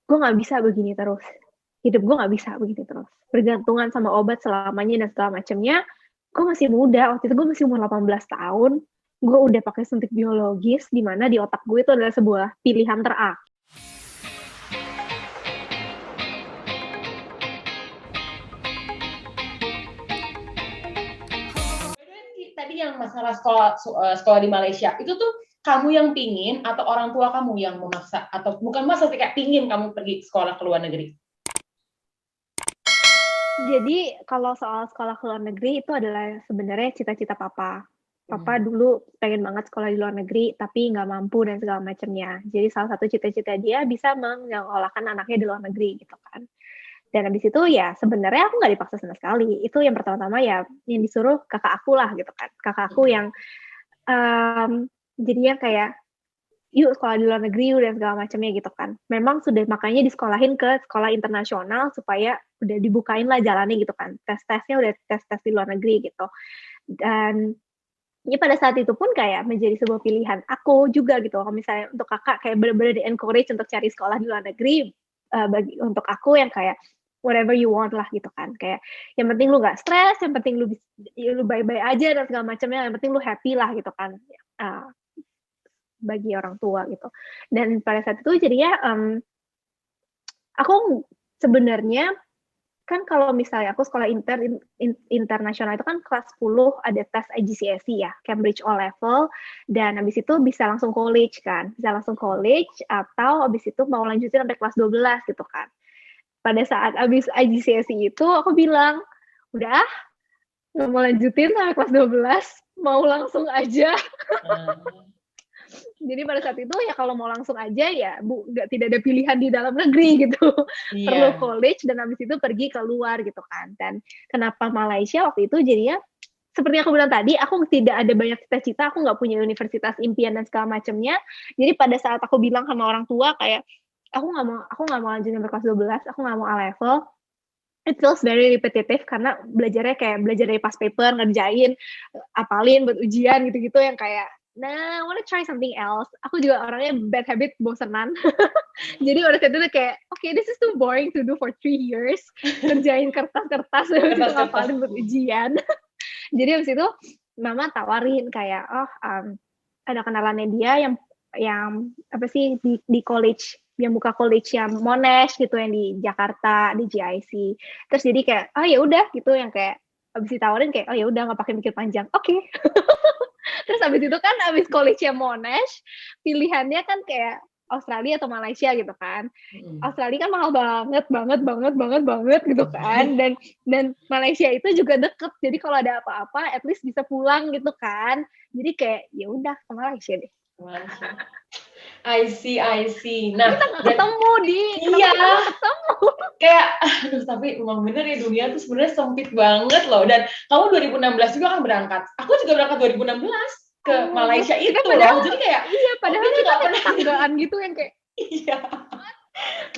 gue nggak bisa begini terus. Hidup gue nggak bisa begini terus. Bergantungan sama obat selamanya dan segala macamnya. Gue masih muda, waktu itu gue masih umur 18 tahun. Gue udah pakai suntik biologis, di mana di otak gue itu adalah sebuah pilihan terakhir. Tadi yang masalah sekolah di Malaysia itu tuh kamu yang pingin atau orang tua kamu yang memaksa, atau bukan masa kayak pingin kamu pergi sekolah ke luar negeri? Jadi kalau soal sekolah ke luar negeri itu adalah sebenarnya cita-cita papa. Papa dulu pengen banget sekolah di luar negeri, tapi nggak mampu dan segala macamnya. Jadi salah satu cita-cita dia bisa menyekolahkan anaknya di luar negeri gitu kan. Dan habis itu ya sebenarnya aku nggak dipaksa sama sekali. Itu yang pertama-tama ya yang disuruh kakak aku lah gitu kan. Kakak aku yang jadinya kayak yuk sekolah di luar negeri dan segala macamnya gitu kan. Memang sudah makanya disekolahin ke sekolah internasional supaya udah dibukain lah jalannya gitu kan. Tes-tesnya udah tes-tes di luar negeri gitu. Dan ya pada saat itu pun kayak menjadi sebuah pilihan aku juga gitu. Kalau misalnya untuk kakak kayak benar-benar di-encourage untuk cari sekolah di luar negeri, bagi untuk aku yang kayak whatever you want lah gitu kan. Kayak yang penting lu gak stres, yang penting lu baik-baik aja dan segala macamnya, yang penting lu happy lah gitu kan. Uh, bagi orang tua gitu. Dan pada saat itu jadinya aku sebenarnya kan kalau misalnya aku sekolah internasional itu kan kelas 10 ada tes IGCSE ya, Cambridge O Level, dan habis itu bisa langsung college kan, bisa langsung college atau habis itu mau lanjutin sampai kelas 12 gitu kan. Pada saat habis IGCSE itu aku bilang, udah nggak mau lanjutin sampai kelas 12, mau langsung aja. Jadi pada saat itu ya kalau mau langsung aja ya tidak ada pilihan di dalam negeri gitu. Perlu Iya. college dan habis itu pergi keluar gitu kan. Dan kenapa Malaysia waktu itu jadinya seperti aku bilang tadi, aku tidak ada banyak cita-cita, aku nggak punya universitas impian dan segala macamnya. Jadi pada saat aku bilang sama orang tua kayak aku nggak mau lanjut sampai kelas 12, aku nggak mau A level. It feels very repetitive karena belajarnya kayak belajar dari past paper, ngerjain, apalin buat ujian gitu-gitu yang kayak nah, I wanna try something else. Aku juga orangnya bad habit, bosenan. Jadi pada saat itu kayak, okay, this is too boring to do for 3 years. Kerjain kertas-kertas, habis itu Kertas-kertas. ngapalin buat ujian. Jadi habis itu mama tawarin kayak, oh ada kenalannya dia yang apa sih di college, yang buka college yang Monash gitu yang di Jakarta di GIC. Terus jadi kayak, oh ya udah gitu yang kayak abis ditawarin kayak, oh ya udah nggak pakai mikir panjang, oke. Okay. Terus abis itu kan abis college-nya Monash, pilihannya kan kayak Australia atau Malaysia gitu kan. Australia kan mahal banget, banget, banget, banget, banget gitu kan. Dan Malaysia itu juga deket. Jadi kalau ada apa-apa, at least bisa pulang gitu kan. Jadi kayak ya udah ke Malaysia deh. Malaysia. I see. Tapi Nah, kita nggak ketemu di, kenapa iya, kita nggak ketemu? kayak aduh, tapi emang bener ya, dunia tuh sebenarnya sempit banget loh. Dan kamu 2016 juga kan berangkat. Aku juga berangkat 2016 ke Oh, Malaysia kita itu loh. padahal, Jadi kayak, iya kok padahal kita kita nggak kayak pernah. tetanggaan gitu yang kayak, Iya.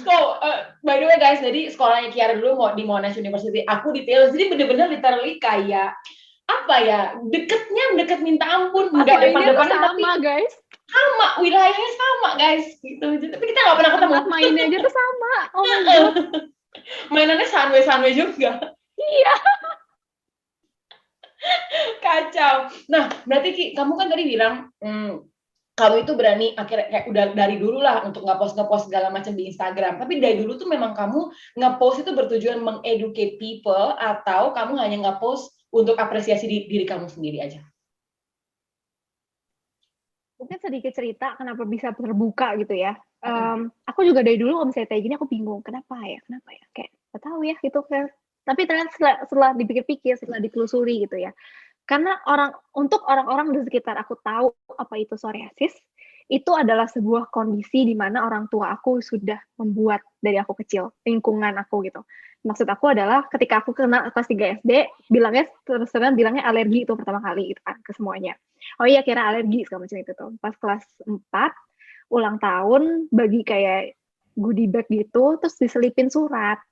Kok, by the way guys, jadi sekolahnya Kiara dulu mau di Monash University. Aku di Taylor, jadi bener-bener literally kayak apa ya, deket minta ampun, tempat nggak lainnya tuh depan-depanan tapi sama guys. sama, wilayahnya sama guys gitu. Tapi kita nggak pernah ketemu. Tempat mainnya aja tuh sama. Oh my god. Mainannya sunway juga. Iya. Kacau. Nah, berarti Ki, kamu kan tadi bilang kamu itu berani akhirnya kayak udah dari dulu lah untuk ngepost segala macam di Instagram. Tapi dari dulu tuh memang kamu ngepost itu bertujuan mengeducate people, atau kamu hanya ngepost untuk apresiasi diri kamu sendiri aja? Mungkin sedikit cerita kenapa bisa terbuka gitu ya. Aku juga dari dulu kalau misalnya kayak gini aku bingung kenapa ya kayak nggak tahu ya gitu kan. Tapi ternyata setelah dipikir-pikir, setelah ditelusuri gitu ya, karena untuk orang-orang di sekitar aku tahu apa itu psoriasis, itu adalah sebuah kondisi di mana orang tua aku sudah membuat dari aku kecil, lingkungan aku gitu. Maksud aku adalah ketika aku kena kelas 3 SD, bilangnya alergi itu pertama kali gitu kan ke semuanya. Oh iya kira alergi segala macam itu tuh. Pas kelas 4 ulang tahun bagi kayak goodie bag gitu, terus diselipin surat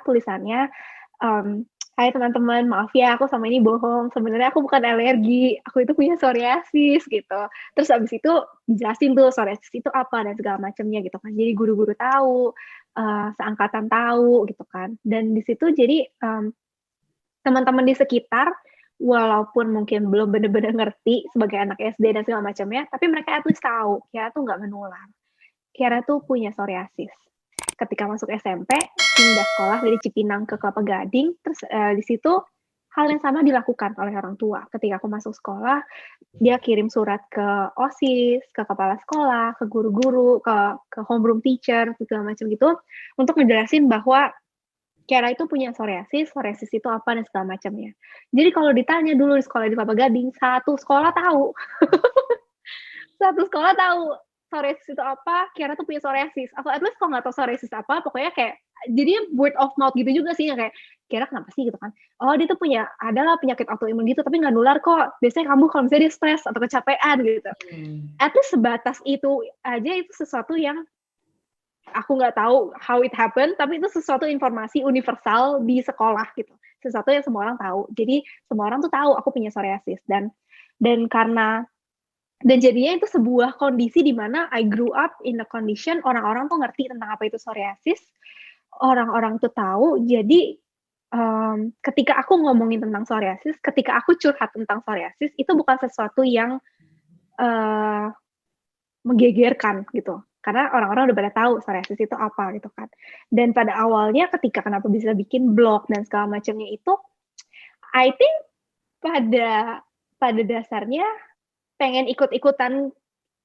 tulisannya Hai teman-teman, maaf ya aku sama ini bohong. Sebenarnya aku bukan alergi, aku itu punya psoriasis gitu. Terus abis itu dijelasin tuh psoriasis itu apa dan segala macamnya gitu kan. Jadi guru-guru tahu, seangkatan tahu gitu kan. Dan di situ jadi teman-teman di sekitar, walaupun mungkin belum benar-benar ngerti sebagai anak SD dan segala macamnya, tapi mereka at least tahu Kiara tuh nggak menular. Kiara tuh punya psoriasis. Ketika masuk SMP, pindah sekolah dari Cipinang ke Kelapa Gading, terus di situ hal yang sama dilakukan oleh orang tua. Ketika aku masuk sekolah, dia kirim surat ke OSIS, ke kepala sekolah, ke guru-guru, ke homeroom teacher, segala macam gitu, untuk menjelasin bahwa Kiara itu punya psoriasis, psoriasis itu apa dan segala macamnya. Jadi kalau ditanya dulu di sekolah di Kelapa Gading, satu sekolah tahu. Satu sekolah tahu psoriasis itu apa, Kiara tuh punya psoriasis. Aku at least kalau nggak tahu psoriasis apa, pokoknya kayak jadi word of mouth gitu juga sih, yang kayak Kiara kenapa sih gitu kan. Oh dia tuh punya, adalah penyakit autoimun gitu, tapi nggak nular kok. Biasanya kamu kalau misalnya dia stres atau kecapean gitu. At least sebatas itu aja, itu sesuatu yang aku nggak tahu how it happened, tapi itu sesuatu informasi universal di sekolah gitu. Sesuatu yang semua orang tahu. Jadi semua orang tuh tahu aku punya psoriasis, dan karena dan jadinya itu sebuah kondisi di mana I grew up in a condition orang-orang tuh ngerti tentang apa itu psoriasis, orang-orang tuh tahu. Jadi ketika aku ngomongin tentang psoriasis, ketika aku curhat tentang psoriasis, itu bukan sesuatu yang menggegerkan gitu. Karena orang-orang udah pada tahu psoriasis itu apa gitu kan. Dan pada awalnya ketika kenapa bisa bikin blog dan segala macamnya itu, I think pada dasarnya pengen ikut-ikutan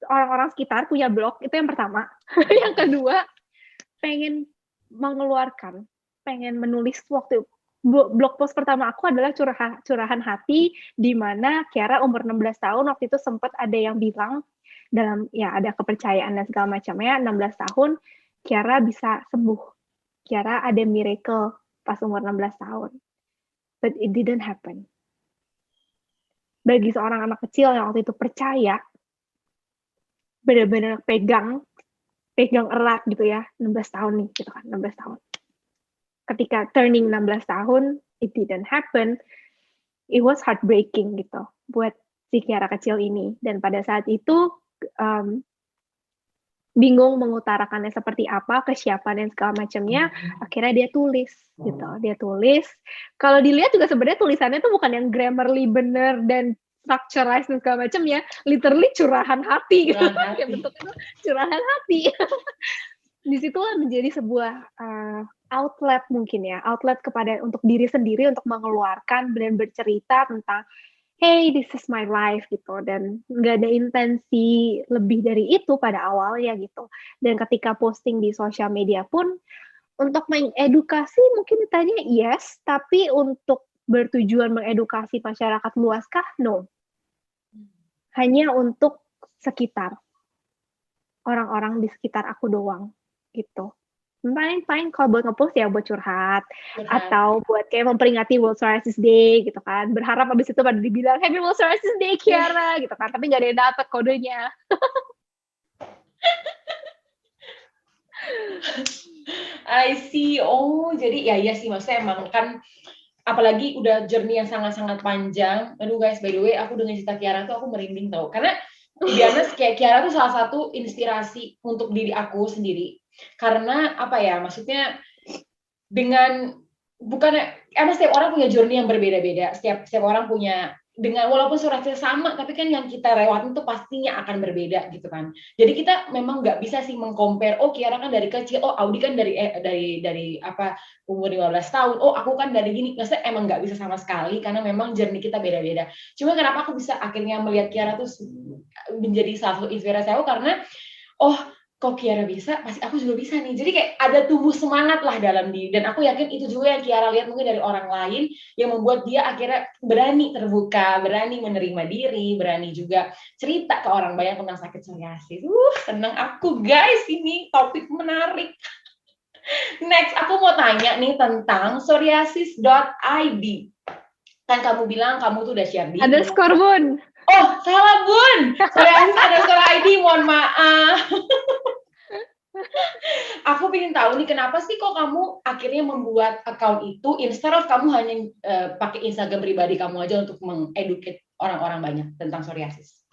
orang-orang sekitar punya blog, itu yang pertama. Yang kedua, pengen mengeluarkan, pengen menulis. Waktu blog post pertama aku adalah curahan hati, di mana Kiara umur 16 tahun waktu itu sempat ada yang bilang, dalam ya ada kepercayaan dan segala macamnya, 16 tahun Kiara bisa sembuh, Kiara ada miracle pas umur 16 tahun, but it didn't happen. Bagi seorang anak kecil yang waktu itu percaya, benar-benar pegang erat gitu ya, 16 tahun nih gitu kan, 16 tahun. Ketika turning 16 tahun, it didn't happen. It was heartbreaking gitu buat si Kiara kecil ini. Dan pada saat itu bingung mengutarakannya seperti apa, ke siapa dan segala macamnya. Akhirnya dia tulis gitu. Dia tulis. Kalau dilihat juga sebenarnya tulisannya tuh bukan yang grammarly bener dan structurized dan segala macam ya, literally curahan hati gitu. Kayak bentuknya curahan hati. Disitulah menjadi sebuah outlet mungkin ya, outlet kepada untuk diri sendiri untuk mengeluarkan dan bercerita tentang hey, this is my life gitu, dan nggak ada intensi lebih dari itu pada awalnya gitu. Dan ketika posting di sosial media pun untuk mengedukasi mungkin ditanya yes, tapi untuk bertujuan mengedukasi masyarakat luas kah? No. Hanya untuk sekitar, orang-orang di sekitar aku doang gitu. Paling kalau buat ngepost ya buat curhat, atau buat kayak memperingati World Psoriasis Day gitu kan. Berharap abis itu pada dibilang Happy World Psoriasis Day Kiara gitu kan, tapi nggak ada yang dapat kodenya. I see. Oh, jadi ya sih, maksudnya emang kan apalagi udah journey yang sangat-sangat panjang. Aduh guys, by the way, aku dengan cerita Kiara tuh aku merinding tau. Karena biasanya kayak Kiara tuh salah satu inspirasi untuk diri aku sendiri. Karena apa ya, maksudnya dengan emang setiap orang punya journey yang berbeda-beda. Setiap orang punya, dengan walaupun suratnya sama, tapi kan yang kita lewatin tuh pastinya akan berbeda gitu kan. Jadi kita memang nggak bisa sih mengcompare, oh Kiara kan dari kecil, oh Audi kan dari apa umur 15 tahun, oh aku kan dari gini. Maksudnya emang nggak bisa sama sekali karena memang journey kita beda-beda. Cuma kenapa aku bisa akhirnya melihat Kiara tuh menjadi salah satu inspirasi aku, karena oh kok Kiara bisa, pasti aku juga bisa nih. Jadi kayak ada tumbuh semangat lah dalam diri. Dan aku yakin itu juga yang Kiara lihat mungkin dari orang lain, yang membuat dia akhirnya berani terbuka, berani menerima diri, berani juga cerita ke orang banyak tentang sakit psoriasis. Seneng aku guys, ini topik menarik. Next, aku mau tanya nih tentang psoriasis.id. Kan kamu bilang kamu tuh udah share di... Underscore Bun. Oh, salah Bun. Psoriasis_id, mohon maaf. Aku pengen tahu nih, kenapa sih kok kamu akhirnya membuat account itu instead of kamu hanya pakai Instagram pribadi kamu aja untuk mengeducate orang-orang banyak tentang psoriasis?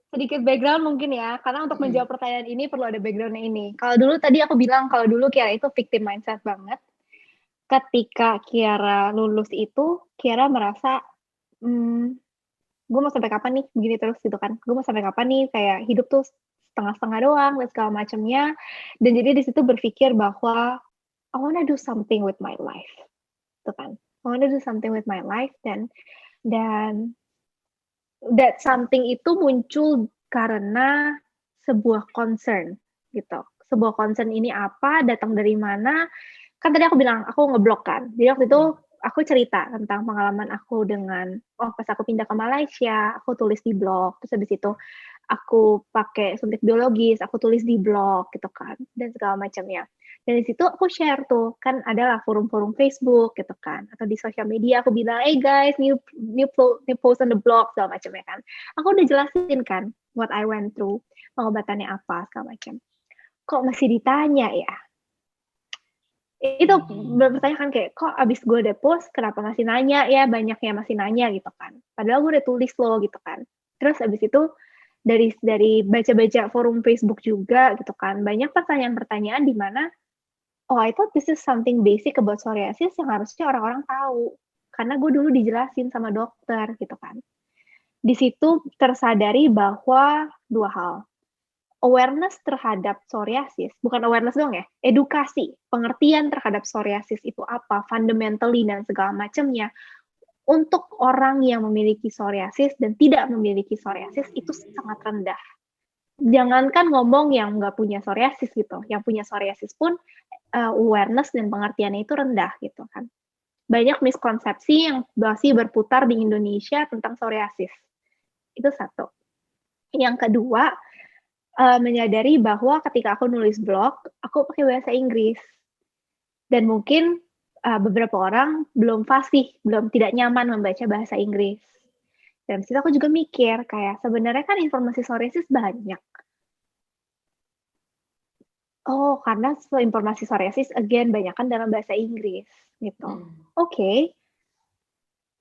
Sedikit background mungkin ya, karena untuk menjawab pertanyaan ini perlu ada background-nya ini. Kalau dulu tadi aku bilang, kalau dulu Kiara itu victim mindset banget. Ketika Kiara lulus itu, Kiara merasa, gue mau sampai kapan nih begini terus gitu kan. Gue mau sampai kapan nih kayak hidup tuh setengah-setengah doang dan segala macamnya. Dan jadi di situ berpikir bahwa I wanna do something with my life. Gitu kan. I wanna do something with my life dan that something itu muncul karena sebuah concern gitu. Sebuah concern ini apa, datang dari mana? Kan tadi aku bilang aku ngeblok kan. Jadi waktu itu aku cerita tentang pengalaman aku dengan pas aku pindah ke Malaysia, aku tulis di blog. Terus habis itu aku pakai suntik biologis, aku tulis di blog gitu kan dan segala macamnya. Dan di situ aku share tuh, kan adalah forum-forum Facebook gitu kan, atau di sosial media aku bilang, hey guys, new post on the blog segala macamnya kan. Aku udah jelasin kan what I went through, pengobatannya apa segala macam. Kok masih ditanya ya? Itu bertanya kan kayak, kok abis gue udah post, kenapa masih nanya ya, banyak yang masih nanya gitu kan. Padahal gue udah tulis loh gitu kan. Terus abis itu dari baca-baca forum Facebook juga gitu kan, banyak pertanyaan-pertanyaan di mana, oh I thought this is something basic about psoriasis yang harusnya orang-orang tahu. Karena gue dulu dijelasin sama dokter gitu kan. Di situ tersadari bahwa dua hal. Awareness terhadap psoriasis, bukan awareness doang ya, edukasi, pengertian terhadap psoriasis itu apa, fundamentally dan segala macamnya, untuk orang yang memiliki psoriasis dan tidak memiliki psoriasis itu sangat rendah. Jangankan ngomong yang nggak punya psoriasis gitu, yang punya psoriasis pun awareness dan pengertiannya itu rendah gitu kan. Banyak miskonsepsi yang masih berputar di Indonesia tentang psoriasis. Itu satu. Yang kedua, menyadari bahwa ketika aku nulis blog, aku pakai bahasa Inggris. Dan mungkin beberapa orang belum fasih, belum tidak nyaman membaca bahasa Inggris. Dan situ aku juga mikir, kayak sebenarnya kan informasi psoriasis banyak. Oh, karena informasi psoriasis, again, banyak kan dalam bahasa Inggris. Gitu. Oke.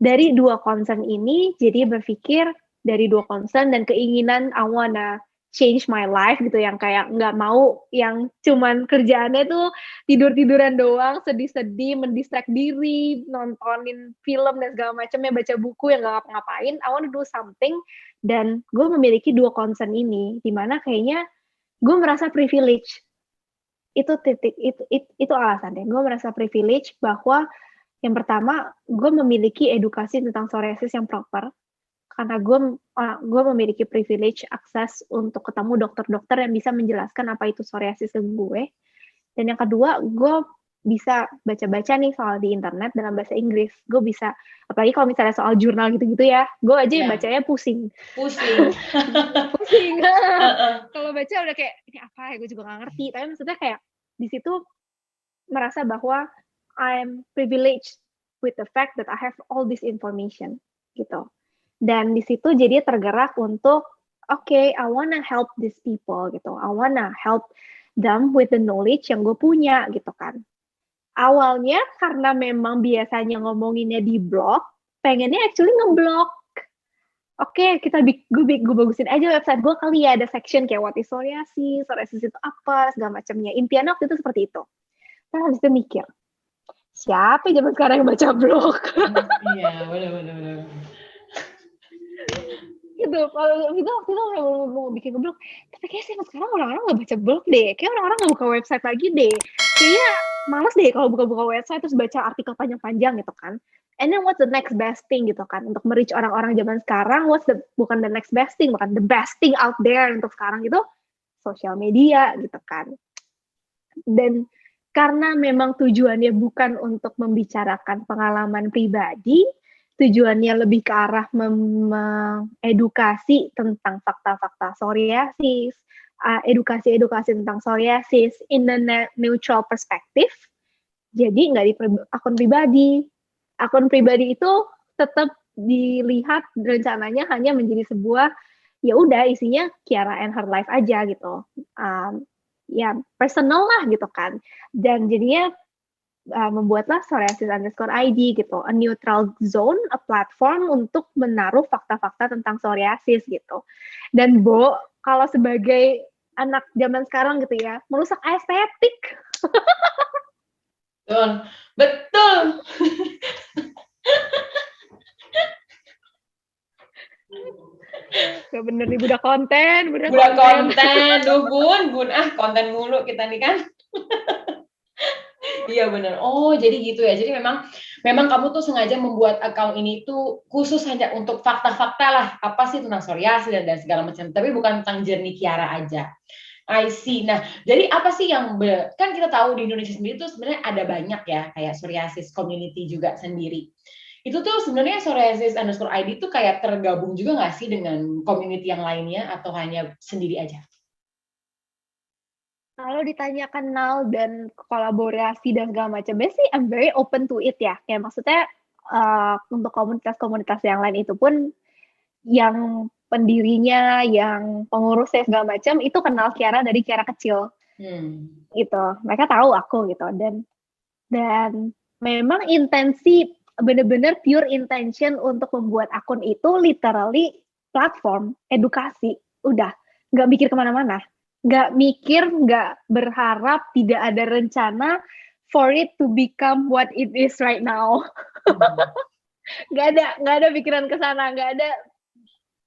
Dari dua concern ini, jadi berpikir dari dua concern dan keinginan I wanna change my life gitu, yang kayak nggak mau yang cuman kerjaannya tuh tidur-tiduran doang, sedih-sedih, mendistract diri, nontonin film dan segala macamnya, baca buku yang nggak ngapa-ngapain. I wanna do something, dan gue memiliki dua concern ini, dimana kayaknya gue merasa privilege. Itu alasannya. Gue merasa privilege bahwa yang pertama, gue memiliki edukasi tentang psoriasis yang proper, karena gue memiliki privilege akses untuk ketemu dokter-dokter yang bisa menjelaskan apa itu psoriasis ke gue. Dan yang kedua, gue bisa baca-baca nih soal di internet dalam bahasa Inggris. Gue bisa, apalagi kalau misalnya soal jurnal gitu-gitu ya, gue aja yang bacanya pusing. Pusing. Kalau baca udah kayak, ini apa ya, gue juga gak ngerti. Tapi maksudnya kayak, di situ merasa bahwa I'm privileged with the fact that I have all this information, gitu. Dan di situ jadi tergerak untuk, okay, I wanna help these people, gitu. I wanna help them with the knowledge yang gue punya, gitu kan. Awalnya karena memang biasanya ngomonginnya di blog, pengennya actually ngeblog. Oke, gue bagusin aja website gue kali ya, ada section kayak what is psoriasis itu apa, segala macamnya. Impiannya waktu itu seperti itu. Terus habis itu mikir, siapa zaman sekarang yang baca blog? Iya, benar. Gitu, kalau itu waktu itu mau bikin blog, tapi kayaknya sekarang orang-orang nggak baca blog deh, kayak orang-orang nggak buka website lagi deh, kayaknya males deh kalau buka-buka website terus baca artikel panjang-panjang gitu kan. And then what's the next best thing gitu kan, untuk merich orang-orang zaman sekarang, bukan the next best thing, bukan the best thing out there untuk sekarang itu sosial media gitu kan. Dan karena memang tujuannya bukan untuk membicarakan pengalaman pribadi, tujuannya lebih ke arah mengedukasi tentang fakta-fakta psoriasis, edukasi tentang psoriasis in a neutral perspective. Jadi nggak di akun pribadi. Akun pribadi itu tetap dilihat rencananya hanya menjadi sebuah ya udah isinya Kiara and her life aja gitu. Ya personal lah gitu kan. Dan jadinya membuatlah psoriasis_id gitu, a neutral zone, a platform untuk menaruh fakta-fakta tentang psoriasis gitu. Dan Bo, kalau sebagai anak zaman sekarang gitu ya, merusak estetik. Betul. Gak bener nih, budak konten. Duh bun, konten mulu kita nih kan. Iya benar. Oh, jadi gitu ya. Jadi memang kamu tuh sengaja membuat account ini tuh khusus hanya untuk fakta-fakta lah. Apa sih tentang psoriasis dan segala macam. Tapi bukan tentang jernih Kiara aja. I see. Nah, jadi apa sih yang kan kita tahu di Indonesia sendiri tuh sebenarnya ada banyak ya kayak psoriasis community juga sendiri. Itu tuh sebenarnya psoriasis_id tuh kayak tergabung juga nggak sih dengan community yang lainnya atau hanya sendiri aja? Kalau ditanya kenal dan kolaborasi dan segala macamnya sih, I'm very open to it ya. Kayak maksudnya untuk komunitas-komunitas yang lain itu pun yang pendirinya, yang pengurusnya segala macam itu kenal Kiara dari Kiara kecil. Gitu. Mereka tahu aku gitu dan memang intensi benar-benar pure intention untuk membuat akun itu literally platform edukasi. Udah, nggak mikir kemana-mana. Nggak berharap, tidak ada rencana for it to become what it is right now. Nggak ada pikiran ke sana, nggak ada.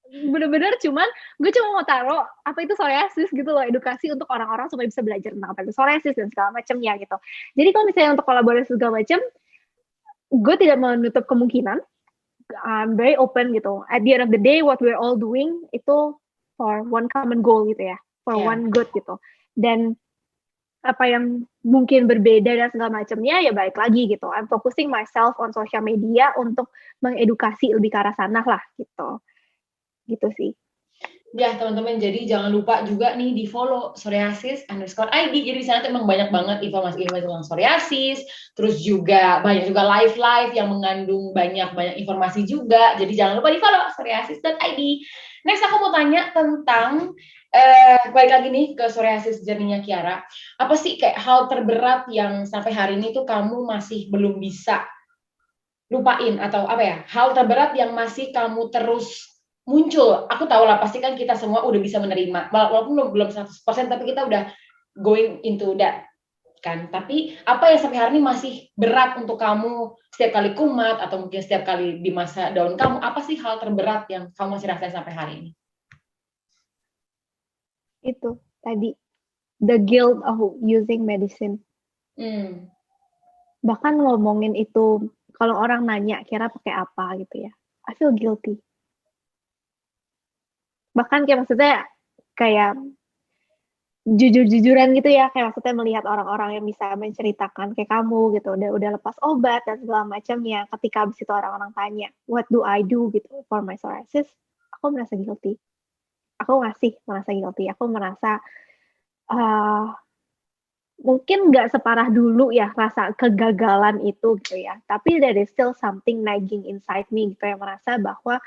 Bener-bener gue cuma mau taruh apa itu psoriasis gitu loh, edukasi untuk orang-orang supaya bisa belajar tentang apa itu psoriasis dan segala macamnya gitu. Jadi kalau misalnya untuk kolaborasi segala macam, gue tidak menutup kemungkinan. I'm very open gitu. At the end of the day, what we're all doing itu for one common goal gitu ya, for one good gitu. Dan apa yang mungkin berbeda dan segala macamnya ya balik lagi gitu. I'm focusing myself on social media untuk mengedukasi lebih ke arah sana lah gitu. Gitu sih. Ya teman-teman, jadi jangan lupa juga nih di follow psoriasis_id. Jadi di sana tuh emang banyak banget informasi-informasi tentang psoriasis, terus juga banyak juga live yang mengandung banyak informasi juga. Jadi jangan lupa di follow psoriasis.id. Next aku mau tanya tentang balik lagi nih ke psoriasis jerninya Kiara. Apa sih kayak hal terberat yang sampai hari ini tuh kamu masih belum bisa lupain atau apa ya? Hal terberat yang masih kamu terus muncul. Aku tahu lah pasti kan kita semua udah bisa menerima. Walaupun belum 100% tapi kita udah going into that kan. Tapi apa yang sampai hari ini masih berat untuk kamu setiap kali kumat atau mungkin setiap kali di masa down kamu, apa sih hal terberat yang kamu masih rasain sampai hari ini? Itu tadi the guilt of using medicine. Bahkan ngomongin itu kalau orang nanya Kiara pakai apa gitu ya, I feel guilty. Bahkan kayak maksudnya kayak jujur-jujuran gitu ya, kayak maksudnya melihat orang-orang yang bisa menceritakan kayak kamu gitu, udah lepas obat dan segala macamnya. Ketika abis itu orang-orang tanya, what do I do gitu for my psoriasis, aku merasa guilty. Aku masih merasa guilty. Aku merasa mungkin nggak separah dulu ya rasa kegagalan itu gitu ya. Tapi there is still something nagging inside me gitu yang merasa bahwa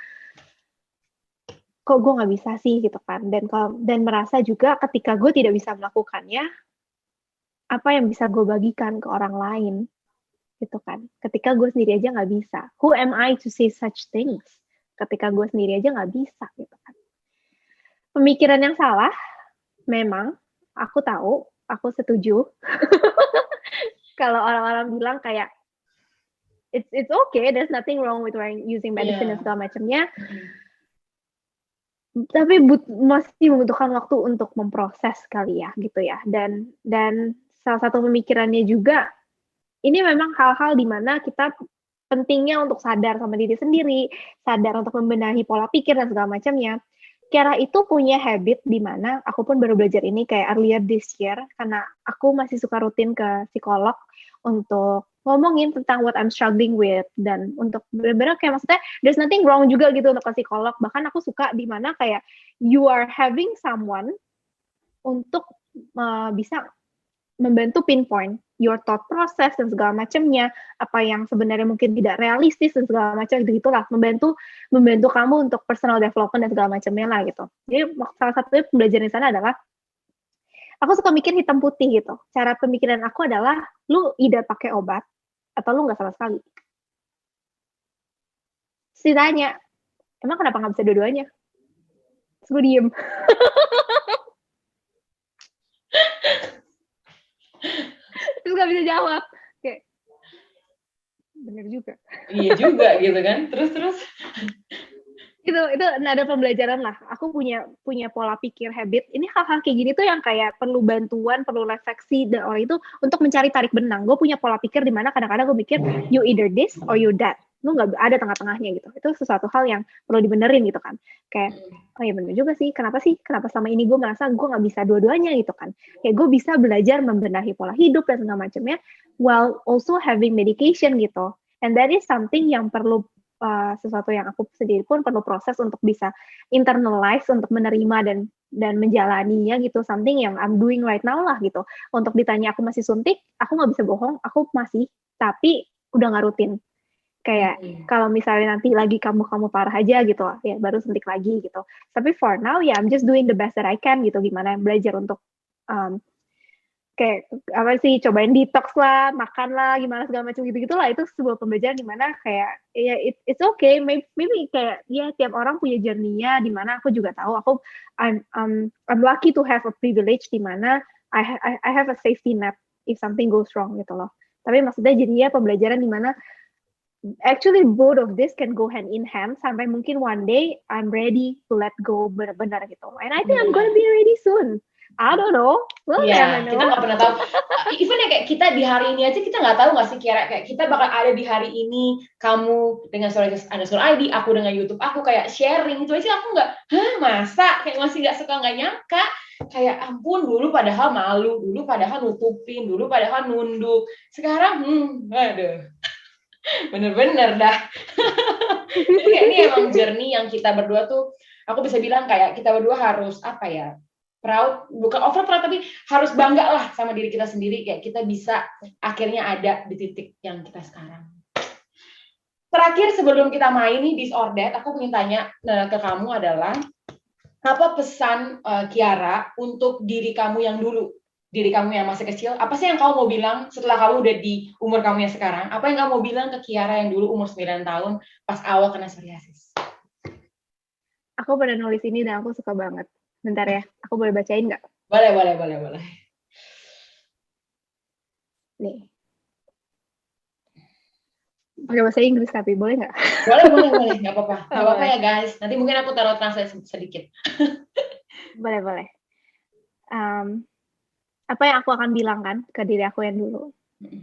kok gue nggak bisa sih gitu kan. Dan merasa juga ketika gue tidak bisa melakukannya, apa yang bisa gue bagikan ke orang lain gitu kan. Ketika gue sendiri aja nggak bisa. Who am I to say such things? Ketika gue sendiri aja nggak bisa gitu kan. Pemikiran yang salah, memang aku tahu, aku setuju. Kalau orang-orang bilang kayak it's okay, there's nothing wrong with using medicine dan segala macamnya. Tapi masih membutuhkan waktu untuk memproses kali ya gitu ya. Dan salah satu pemikirannya juga ini memang hal-hal di mana kita pentingnya untuk sadar sama diri sendiri, sadar untuk membenahi pola pikir dan segala macamnya. Kiara itu punya habit di mana aku pun baru belajar ini kayak earlier this year karena aku masih suka rutin ke psikolog untuk ngomongin tentang what I'm struggling with dan untuk benar-benar kayak maksudnya there's nothing wrong juga gitu untuk ke psikolog. Bahkan aku suka di mana kayak you are having someone untuk bisa membantu pinpoint your thought process dan segala macamnya, apa yang sebenarnya mungkin tidak realistis dan segala macam gitulah, membantu kamu untuk personal development dan segala macamnya lah gitu. Jadi salah satu pembelajaran di sana adalah aku suka mikir hitam putih gitu. Cara pemikiran aku adalah lu either pakai obat atau lu nggak sama sekali. Terus ditanya, emang kenapa nggak bisa dua-duanya? Terus gue diem. Terus gak bisa jawab. Kayak, bener juga. Iya juga gitu kan. Terus. itu ada pembelajaran lah. Aku punya pola pikir habit. Ini hal-hal kayak gini tuh yang kayak perlu bantuan, perlu refleksi dan orang itu untuk mencari tarik benang. Gue punya pola pikir di mana kadang-kadang gue mikir you either this or you that. Lu nggak ada tengah-tengahnya gitu. Itu sesuatu hal yang perlu dibenerin gitu kan. Kayak oh ya bener juga sih. Kenapa selama ini gue merasa gue nggak bisa dua-duanya gitu kan. Kayak gue bisa belajar membenahi pola hidup dan segala macamnya while also having medication gitu. And that is something yang perlu sesuatu yang aku sendiri pun perlu proses untuk bisa internalize, untuk menerima dan menjalaninya gitu, something yang I'm doing right now lah gitu. Untuk ditanya aku masih suntik, aku nggak bisa bohong, aku masih, tapi udah nggak rutin. Kayak kalau misalnya nanti lagi kamu parah aja gitu, ya baru suntik lagi gitu. Tapi for now ya I'm just doing the best that I can gitu, gimana belajar untuk kayak apa sih, cobain detox lah, makan lah, gimana segala macam gitu-gitu lah. Itu sebuah pembelajaran di mana kayak ya it's okay, maybe kayak ya tiap orang punya journey-nya, di mana aku juga tahu aku I'm lucky to have a privilege di mana I have a safety net if something goes wrong gitu loh. Tapi maksudnya jadinya pembelajaran di mana actually both of this can go hand in hand sampai mungkin one day I'm ready to let go benar-benar gitu. And I think I'm gonna be ready soon. I don't know. Iya, kita nggak pernah tahu. Even ya kayak kita di hari ini aja kita nggak tahu nggak sih kira kayak kita bakal ada di hari ini, kamu dengan Story_ID, aku dengan YouTube aku kayak sharing itu aja aku nggak, masa kayak masih nggak suka, nggak nyangka, kayak ampun dulu padahal malu, dulu padahal nutupin, dulu padahal nunduk, sekarang aduh, bener-bener dah. Jadi kayak ini emang journey yang kita berdua tuh, aku bisa bilang kayak kita berdua harus apa ya, proud, bukan over proud tapi harus bangga lah sama diri kita sendiri, kayak kita bisa akhirnya ada di titik yang kita sekarang. Terakhir sebelum kita main nih This or That, aku ingin tanya ke kamu adalah apa pesan Kiara untuk diri kamu yang dulu, diri kamu yang masih kecil, apa sih yang kamu mau bilang setelah kamu udah di umur kamu yang sekarang, apa yang kamu mau bilang ke Kiara yang dulu umur 9 tahun pas awal kena psoriasis? Aku pernah nulis ini dan aku suka banget. Bentar ya, aku boleh bacain nggak? Boleh. Nih. Pakai bahasa Inggris tapi boleh nggak? Boleh, nggak apa-apa ya guys. Nanti mungkin aku taruh translate sedikit. Boleh. Apa yang aku akan bilang kan ke diri aku yang dulu?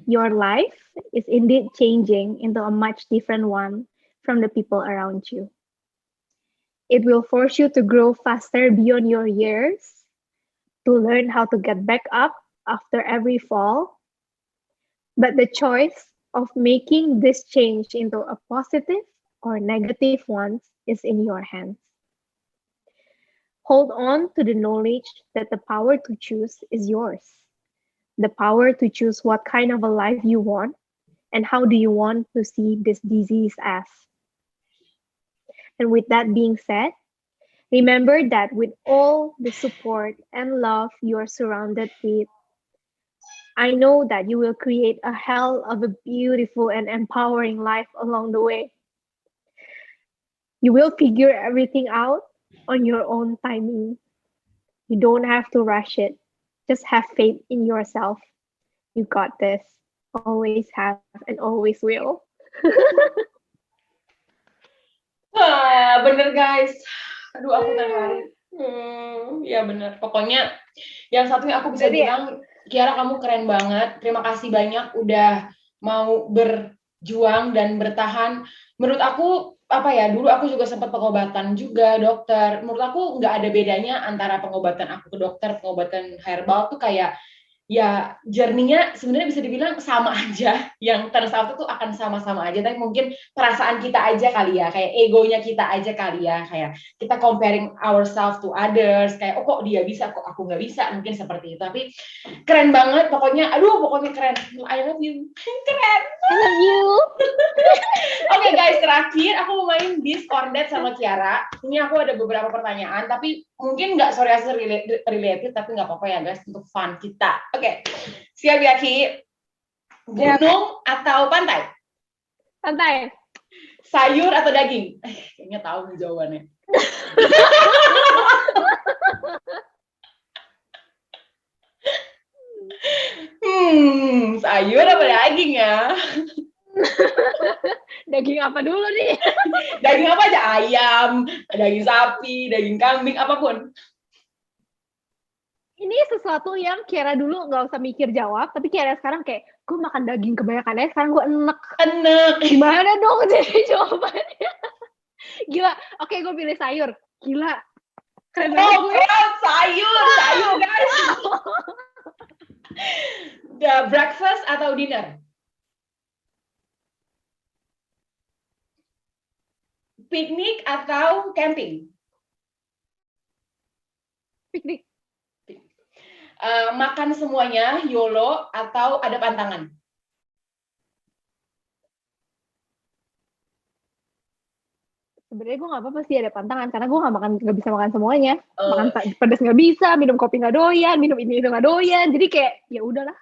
Your life is indeed changing into a much different one from the people around you. It will force you to grow faster beyond your years, to learn how to get back up after every fall. But the choice of making this change into a positive or negative one is in your hands. Hold on to the knowledge that the power to choose is yours. The power to choose what kind of a life you want and how do you want to see this disease as. And with that being said, remember that with all the support and love you are surrounded with, I know that you will create a hell of a beautiful and empowering life along the way. You will figure everything out on your own timing. You don't have to rush it. Just have faith in yourself. You got this. Always have and always will. Bener guys. Aduh, aku terharu. Ya bener. Pokoknya yang satu yang aku bisa bilang, Kiara kamu keren banget. Terima kasih banyak udah mau berjuang dan bertahan. Menurut aku apa ya, dulu aku juga sempat pengobatan juga dokter. Menurut aku nggak ada bedanya antara pengobatan aku ke dokter, pengobatan herbal tuh kayak ya journey-nya sebenarnya bisa dibilang sama aja, yang turns out itu akan sama-sama aja, tapi mungkin perasaan kita aja kali ya, kayak egonya kita aja kali ya, kayak kita comparing ourselves to others, kayak oh kok dia bisa, kok aku nggak bisa, mungkin seperti itu. Tapi keren banget, pokoknya keren, I love you. Keren. I love you. Oke guys, terakhir aku mau main this or that sama Kiara. Ini aku ada beberapa pertanyaan, tapi mungkin nggak psoriasis related, tapi nggak apa-apa ya guys, untuk fun kita. Oke, siap ya Ki? Gunung atau pantai? Pantai. Sayur atau daging? Kayaknya tahu nih jawabannya. Sayur apa daging ya? Daging apa dulu nih? Daging apa aja? Ayam, daging sapi, daging kambing, apapun. Ini sesuatu yang Kiara dulu nggak usah mikir jawab, tapi Kiara sekarang kayak, gue makan daging kebanyakan aja, sekarang gue enek. Gimana dong jadi jawabannya? Gila, oke gue pilih sayur. Gila, keren banget gue. Sayur guys. The breakfast atau dinner? Piknik atau camping? Piknik. Makan semuanya, YOLO, atau ada pantangan? Sebenarnya gue nggak apa-apa sih ada pantangan, karena gue nggak bisa makan semuanya. Makan pedas nggak bisa, minum kopi nggak doyan, minum ini itu nggak doyan. Jadi kayak ya udahlah.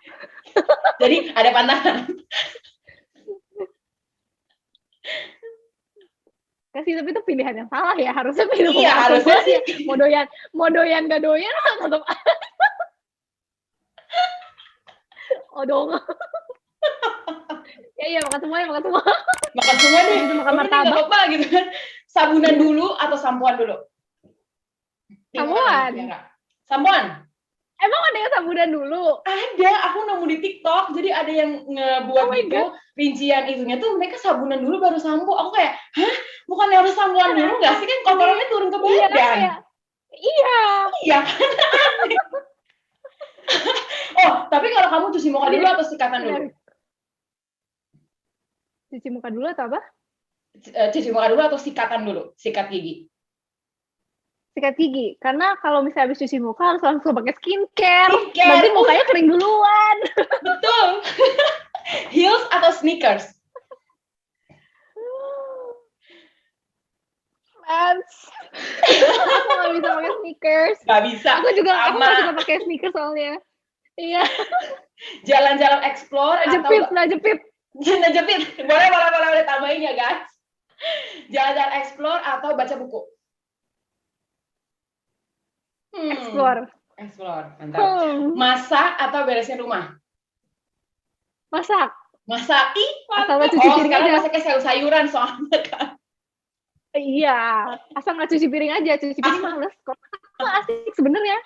Jadi ada pantangan. Kasih, tapi itu pilihan yang salah ya, harusnya pilih. Iya, harusnya sih. Mau doyan nggak doyan, tetap. Oh dong. Ya makan semua. Makan semua deh. Makan martabak. Gak apa-apa gitu kan. Sabunan dulu atau sampoan dulu? Sampoan. Emang ada yang sabunan dulu? Ada, aku nemu di TikTok. Jadi ada yang ngebuat rincian itunya tuh mereka sabunan dulu baru sampo. Aku kayak, hah? Bukan harus sampoan dulu nggak sih? Kan kotorannya turun ke badan. Iya. Oh, tapi kalau kamu cuci muka dulu atau sikatan dulu? Cuci muka dulu atau apa? Cuci muka dulu atau sikatan dulu? Sikat gigi. Sikat gigi. Karena kalau misalnya habis cuci muka harus langsung pakai skincare. Nanti mukanya kering duluan. Betul. Heels atau sneakers? Aku nggak bisa pakai sneakers. Nggak bisa. Aku nggak suka pakai sneakers soalnya. Iya. Jalan-jalan explore Najepit. Boleh tambahin ya guys. Jalan-jalan explore atau baca buku? Explore, mantap. Masak atau beresin rumah? Masak. Ih, asal nggak cuci piring aja. Masaknya sayur-sayuran soalnya kan. Iya, asal nggak cuci piring aja. Cuci piring males. Kok asik sebenarnya.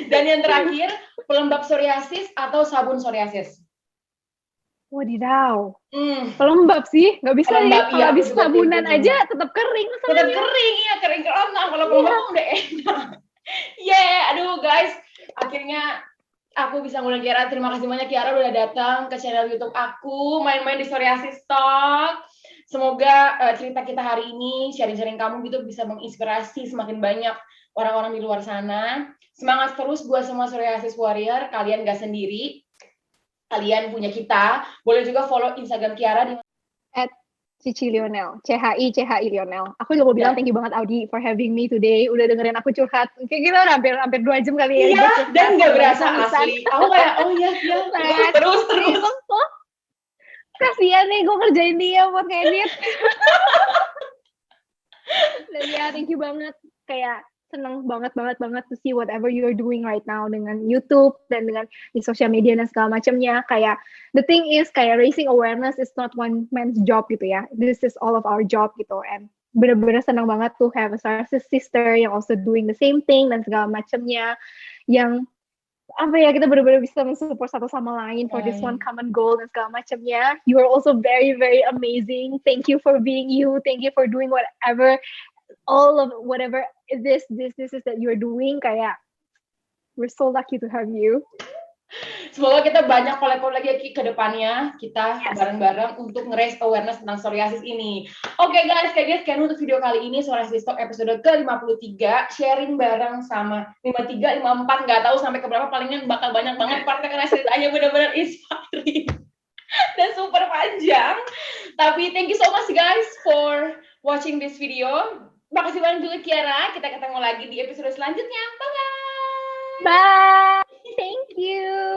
Dan yang terakhir, pelembab psoriasis atau sabun psoriasis? Wadidaw. Pelembab sih, nggak bisa ya. Kalau habis sabunan aja tetap kering. Tetap kering, iya kering kerontang. Kalau pelembab udah enak. Aduh guys, akhirnya aku bisa ngundang Kiara. Terima kasih banyak Kiara udah datang ke channel YouTube aku, main-main di Psoriasis Talk. Semoga cerita kita hari ini, sharing-sharing kamu gitu bisa menginspirasi semakin banyak orang-orang di luar sana. Semangat terus buat semua Psoriasis Warrior, kalian gak sendiri. Kalian punya kita. Boleh juga follow Instagram Kiara di @Cici_Lionel, CHI Lionel. Aku juga mau bilang thank you banget Audi for having me today. Udah dengerin aku curhat. Kayak gitu hampir 2 jam kali ya. Iya, dan gak berasa asli. Aku kayak, oh iya, terus. Kasian nih, gue kerjain dia buat ngedit. Dan ya, thank you banget. Kayak seneng banget to see whatever you're doing right now dengan YouTube dan dengan di social media dan segala macamnya. Kayak the thing is kayak raising awareness is not one man's job gitu ya. This is all of our job gitu. And bener-bener senang banget to have a sister yang also doing the same thing dan segala macamnya. Yang kita benar-benar bisa mensupport satu sama lain for this one common goal dan segala macamnya. You are also very, very amazing. Thank you for being you. Thank you for doing whatever, all of whatever this is that you're doing. Kayak We're so lucky to have you. Semoga kita banyak collab lagi ya Ki ke depannya, kita Yes. bareng-bareng untuk nge-raise awareness tentang psoriasis ini. Oke guys, kayaknya sekian untuk video kali ini Psoriasis Talk episode ke-53, sharing bareng sama 53, 54, nggak tahu sampai ke berapa, palingan bakal banyak banget partnya karena ceritanya benar-benar inspiring dan super panjang. Tapi thank you so much guys for watching this video. Makasih banyak juga Kiara, kita ketemu lagi di episode selanjutnya. Bye-bye! Bye! Thank you!